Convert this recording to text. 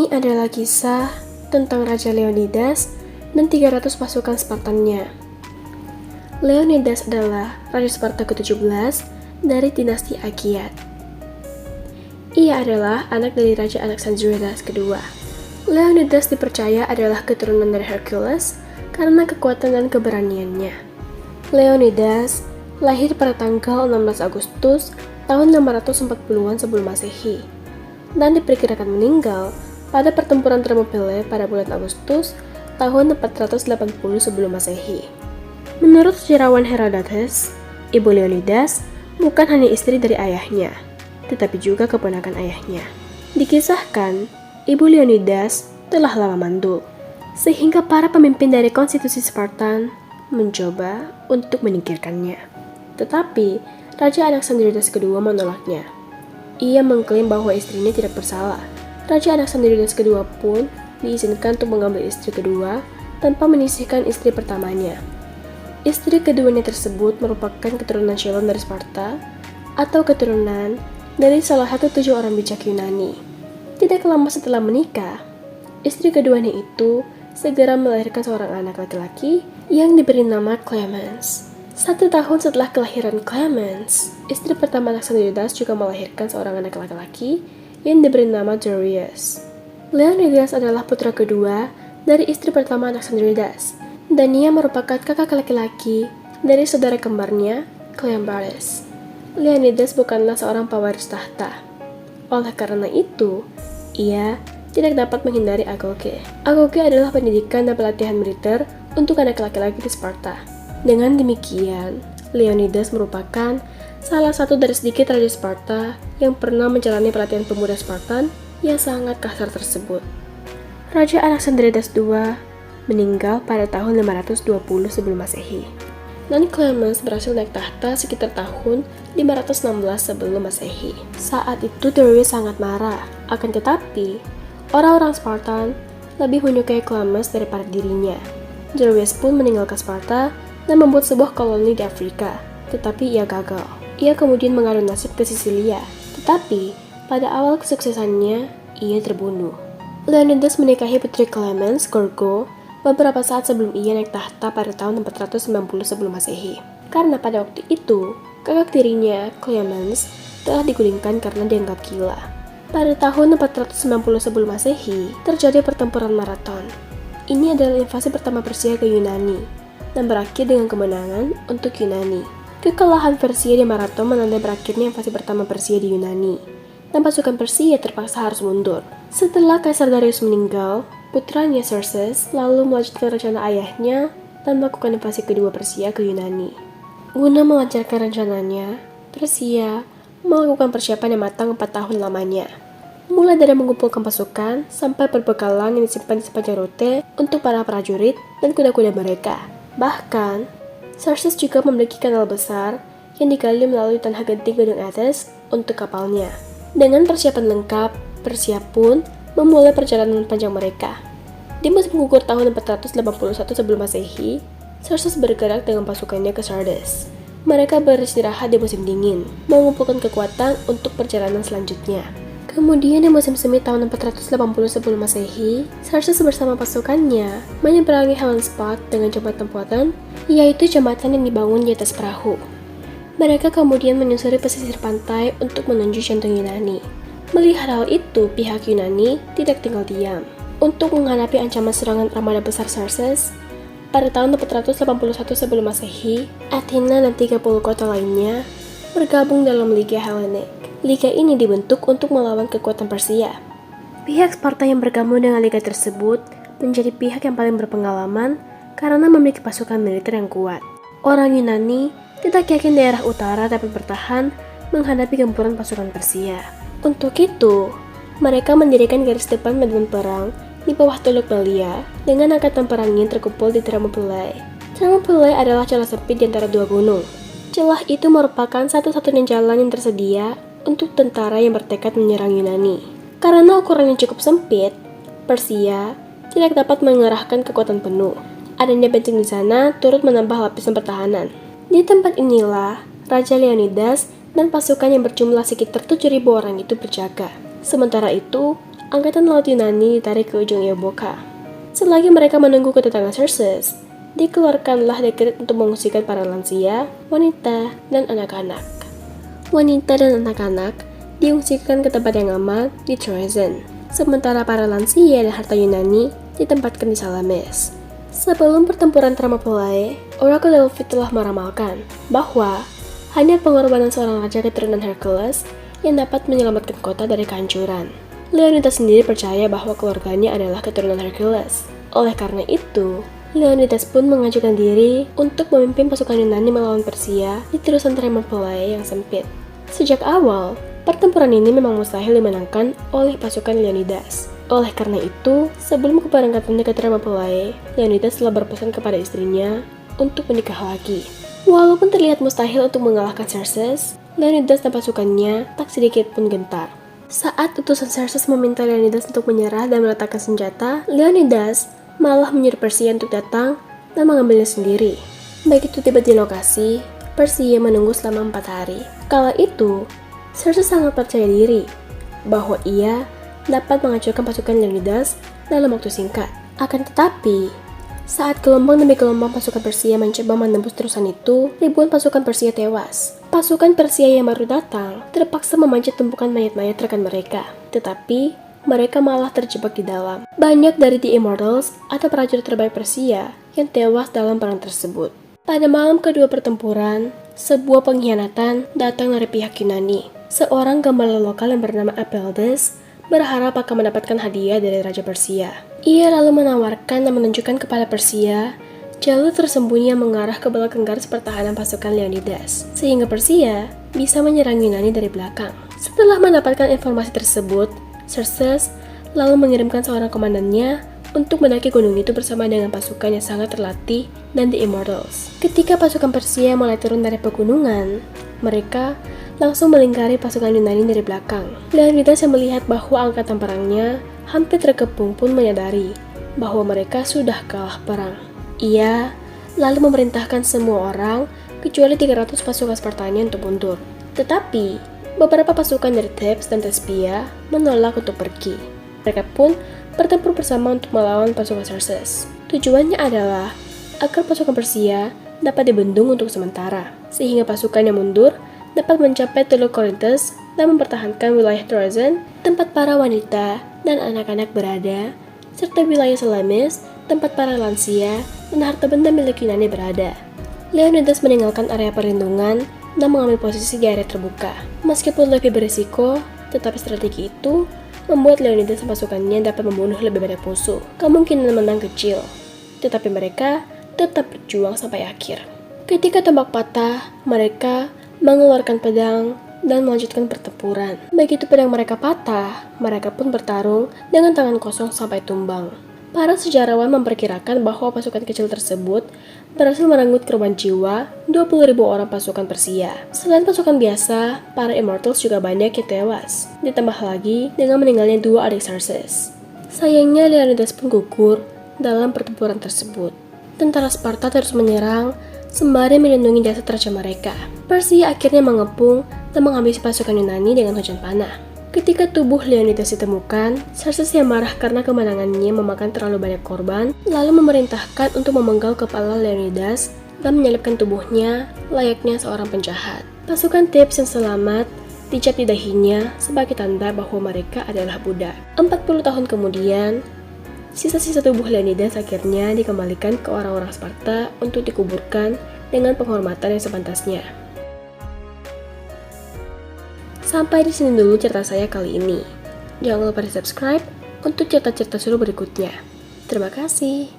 Ini adalah kisah tentang Raja Leonidas dan 300 pasukan Spartannya. Leonidas adalah Raja Sparta ke-17 dari dinasti Akyat. Ia adalah anak dari Raja Alexandridas kedua. Leonidas dipercaya adalah keturunan dari Hercules karena kekuatan dan keberaniannya. Leonidas lahir pada tanggal 16 Agustus tahun 540-an sebelum Masehi dan diperkirakan meninggal pada pertempuran Thermopylae pada bulan Agustus tahun 480 sebelum Masehi. Menurut sejarawan Herodotus, ibu Leonidas bukan hanya istri dari ayahnya, tetapi juga keponakan ayahnya. Dikisahkan, ibu Leonidas telah lama mandul, sehingga para pemimpin dari konstitusi Spartan mencoba untuk menyingkirkannya. Tetapi, Raja Alexandridas kedua menolaknya. Ia mengklaim bahwa istrinya tidak bersalah. Raja Alexandridas kedua pun diizinkan untuk mengambil istri kedua tanpa menyisihkan istri pertamanya. Istri keduanya tersebut merupakan keturunan Chelon dari Sparta atau keturunan dari salah satu 7 orang bijak Yunani. Tidak lama setelah menikah, istri keduanya itu segera melahirkan seorang anak laki-laki yang diberi nama Clemens. 1 tahun setelah kelahiran Clemens, istri pertama Alexandridas juga melahirkan seorang anak laki-laki yang diberi nama Darius. Leonidas adalah putra kedua dari istri pertama Alexandridas, dan ia merupakan kakak laki-laki dari saudara kembarnya, Cleombrotus. Leonidas bukanlah seorang pewaris tahta. Oleh karena itu, ia tidak dapat menghindari agoge. Agoge adalah pendidikan dan pelatihan militer untuk anak laki-laki di Sparta. Dengan demikian, Leonidas merupakan salah satu dari sedikit raja Sparta yang pernah menjalani pelatihan pemuda Spartan yang sangat kasar tersebut. Raja Alexandridas II meninggal pada tahun 520 sebelum Masehi, dan Clemens berhasil naik tahta sekitar tahun 516 sebelum Masehi. Saat itu Darius sangat marah, akan tetapi orang-orang Spartan lebih menyukai Clemens daripada dirinya. Darius pun meninggalkan Sparta dan membuat sebuah koloni di Afrika, tetapi ia gagal. Ia kemudian mengadu nasib ke Sisilia, tetapi pada awal kesuksesannya, ia terbunuh. Leonidas menikahi putri Clemens, Gorgo, beberapa saat sebelum ia naik tahta pada tahun 490 sebelum Masehi. Karena pada waktu itu, kakak tirinya, Clemens, telah digulingkan karena dianggap gila. Pada tahun 490 sebelum Masehi, terjadi pertempuran Marathon. Ini adalah invasi pertama Persia ke Yunani, dan berakhir dengan kemenangan untuk Yunani. Kekalahan Persia di Marathon menandai berakhirnya invasi pertama Persia di Yunani, dan pasukan Persia terpaksa harus mundur. Setelah Kaisar Darius meninggal, putranya Xerxes lalu melanjutkan rencana ayahnya dan melakukan invasi kedua Persia ke Yunani. Guna melancarkan rencananya, Persia melakukan persiapan yang matang 4 tahun lamanya, mulai dari mengumpulkan pasukan sampai perbekalan yang disimpan di sepanjang rute untuk para prajurit dan kuda-kuda mereka. Bahkan, Xerxes juga memiliki kanal besar yang digali melalui tanah genting Gunung Athos untuk kapalnya. Dengan persiapan lengkap, Persia pun memulai perjalanan panjang mereka. Di musim gugur tahun 481 sebelum Masehi, Xerxes bergerak dengan pasukannya ke Sardes. Mereka beristirahat di musim dingin, mengumpulkan kekuatan untuk perjalanan selanjutnya. Kemudian di musim semi tahun 480 sebelum Masehi, Xerxes bersama pasukannya menyeberangi Hellespont dengan jembatan buatan, yaitu jembatan yang dibangun di atas perahu. Mereka kemudian menyusuri pesisir pantai untuk menuju jantung Yunani. Melihat hal itu, pihak Yunani tidak tinggal diam. Untuk menghadapi ancaman serangan armada besar Xerxes, pada tahun 481 sebelum Masehi, Athena dan 30 kota lainnya bergabung dalam Liga Hellenic. Liga ini dibentuk untuk melawan kekuatan Persia. Pihak Sparta yang bergabung dengan liga tersebut menjadi pihak yang paling berpengalaman karena memiliki pasukan militer yang kuat. Orang Yunani tidak yakin daerah utara dapat bertahan menghadapi gempuran pasukan Persia. Untuk itu, mereka mendirikan garis depan medan perang di bawah Teluk Belia dengan angkatan perangnya terkumpul di Thermopylae. Thermopylae adalah celah sempit di antara dua gunung. Celah itu merupakan satu-satunya jalan yang tersedia untuk tentara yang bertekad menyerang Yunani. Karena ukurannya cukup sempit, Persia tidak dapat mengerahkan kekuatan penuh. Adanya benteng di sana turut menambah lapisan pertahanan. Di tempat inilah Raja Leonidas dan pasukan yang berjumlah sekitar 7.000 orang itu berjaga. Sementara itu, Angkatan Laut Yunani ditarik ke ujung Euboka. Selagi mereka menunggu kedatangan Xerxes, dikeluarkanlah dekret untuk mengungsikan para lansia, wanita, dan anak-anak. Wanita dan anak-anak diungsikan ke tempat yang aman di Troezen, sementara para lansia dan harta Yunani ditempatkan di Salamis. Sebelum pertempuran Thermopylae, Oracle Delphi telah meramalkan bahwa hanya pengorbanan seorang raja keturunan Hercules yang dapat menyelamatkan kota dari kehancuran. Leonidas sendiri percaya bahwa keluarganya adalah keturunan Hercules. Oleh karena itu, Leonidas pun mengajukan diri untuk memimpin pasukan Yunani melawan Persia di terusan Thermopylae yang sempit. Sejak awal, pertempuran ini memang mustahil dimenangkan oleh pasukan Leonidas. Oleh karena itu, sebelum keberangkatannya ke Thermopylae, Leonidas telah berpesan kepada istrinya untuk menikah lagi. Walaupun terlihat mustahil untuk mengalahkan Xerxes, Leonidas dan pasukannya tak sedikit pun gentar. Saat utusan Xerxes meminta Leonidas untuk menyerah dan meletakkan senjata, Leonidas malah menyuruh Persia untuk datang dan mengambilnya sendiri. Begitu tiba di lokasi, Persia menunggu selama 4 hari. Kala itu, Xerxes sangat percaya diri bahwa ia dapat menghancurkan pasukan Leonidas dalam waktu singkat. Akan tetapi, saat gelombang demi gelombang pasukan Persia mencoba menembus terusan itu, ribuan pasukan Persia tewas. Pasukan Persia yang baru datang terpaksa memanjat tumpukan mayat-mayat rekan mereka, tetapi mereka malah terjebak di dalam. Banyak dari The Immortals atau prajurit terbaik Persia yang tewas dalam perang tersebut. Pada malam kedua pertempuran, sebuah pengkhianatan datang dari pihak Yunani. Seorang gembala lokal yang bernama Apeldes berharap akan mendapatkan hadiah dari Raja Persia. Ia lalu menawarkan dan menunjukkan kepada Persia jalur tersembunyi yang mengarah ke belakang garis pertahanan pasukan Leonidas, sehingga Persia bisa menyerang Yunani dari belakang. Setelah mendapatkan informasi tersebut, Xerxes lalu mengirimkan seorang komandannya untuk mendaki gunung itu bersama dengan pasukan yang sangat terlatih dan The Immortals. Ketika pasukan Persia mulai turun dari pegunungan, mereka langsung melingkari pasukan Yunani dari belakang. Leonidas yang melihat bahwa angkatan perangnya hampir terkepung pun menyadari bahwa mereka sudah kalah perang. Ia lalu memerintahkan semua orang kecuali 300 pasukan Spartania untuk mundur. Tetapi, beberapa pasukan dari Thebes dan Thespia menolak untuk pergi. Mereka pun bertempur bersama untuk melawan pasukan Xerxes. Tujuannya adalah agar pasukan Persia dapat dibendung untuk sementara, sehingga pasukan yang mundur dapat mencapai Teluk Corinthus dan mempertahankan wilayah Troezen, tempat para wanita dan anak-anak berada, serta wilayah Salamis, tempat para lansia dan harta benda milik Yunani berada. Leonidas meninggalkan area perlindungan dan mengambil posisi di area terbuka. Meskipun lebih berisiko, tetapi strategi itu membuat Leonidas dan pasukannya dapat membunuh lebih banyak musuh. Kemungkinan menang kecil, tetapi mereka tetap berjuang sampai akhir. Ketika tombak patah, mereka mengeluarkan pedang dan melanjutkan pertempuran. Begitu pedang mereka patah, mereka pun bertarung dengan tangan kosong sampai tumbang. Para sejarawan memperkirakan bahwa pasukan kecil tersebut berhasil merenggut korban jiwa 20.000 orang pasukan Persia. Selain pasukan biasa, para Immortals juga banyak yang tewas, ditambah lagi dengan meninggalnya 2 adik Xerxes. Sayangnya Leonidas pun gugur dalam pertempuran tersebut. Tentara Sparta terus menyerang sembari melindungi jasad raja mereka. Persia akhirnya mengepung dan menghabisi pasukan Yunani dengan hujan panah. Ketika tubuh Leonidas ditemukan, Xerxes yang marah karena kemenangannya memakan terlalu banyak korban, lalu memerintahkan untuk memenggal kepala Leonidas dan menyelipkan tubuhnya layaknya seorang penjahat. Pasukan Thebes yang selamat dicap di dahinya sebagai tanda bahwa mereka adalah budak. 40 tahun kemudian, sisa-sisa tubuh Leonidas akhirnya dikembalikan ke orang-orang Sparta untuk dikuburkan dengan penghormatan yang sepantasnya. Sampai di sini dulu cerita saya kali ini. Jangan lupa di subscribe untuk cerita-cerita seru berikutnya. Terima kasih.